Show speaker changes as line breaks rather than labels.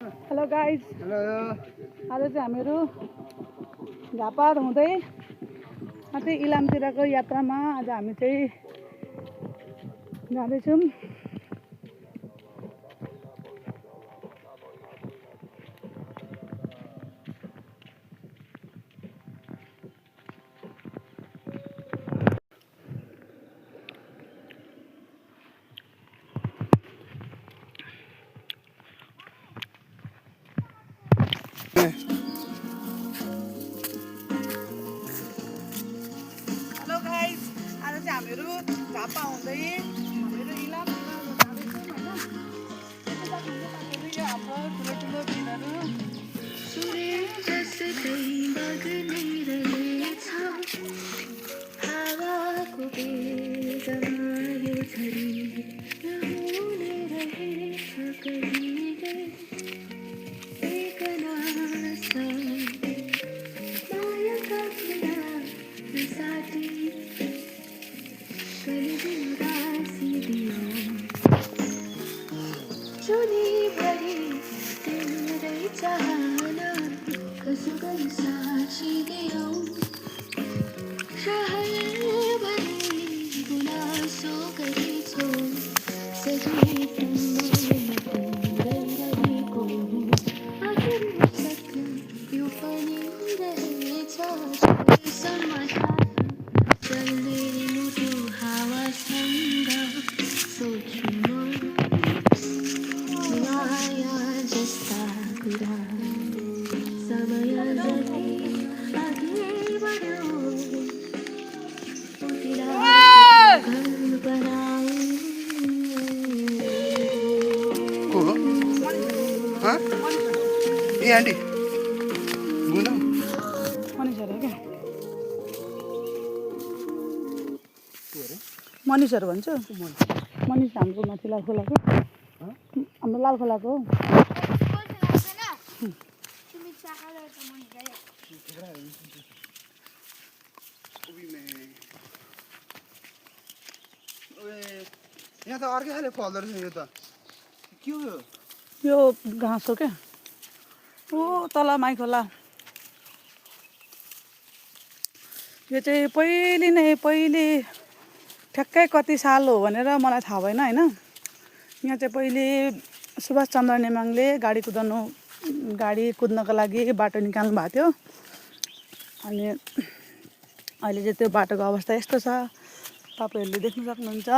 Hello guys,
hello.
आज चाहिँ हामीहरू झापा हुँदै माथि इलामतिरको यात्रामा आज हामी चाहिँ जाँदैछौँ। हेलो गाइज, आज चाहिँ हामीहरू झापा हुँदै हामीहरू इलामतिर जाँदैछौँ होइन। यो हाम्रो ठुलो दिनहरू
ए आन्टी बुझ्नु
मनिषहरू क्या मनिषहरू भन्छु। मनिष हाम्रो माथि लाल खोलाको, हाम्रो लाल खोलाको हो।
यहाँ त अर्कै खाले फल्दो रहेछ। यो त के हो?
यो घाँस हो क्या, ओ तल माई खोला। यो चाहिँ पहिले ठ्याक्कै कति साल हो भनेर मलाई थाहा भएन होइन। यहाँ चाहिँ पहिले सुभाष चन्द्र नेमाङले गाडी कुद्नको लागि बाटो निकाल्नु भएको थियो। अनि अहिले चाहिँ त्यो बाटोको अवस्था यस्तो छ, तपाईँहरूले देख्न सक्नुहुन्छ।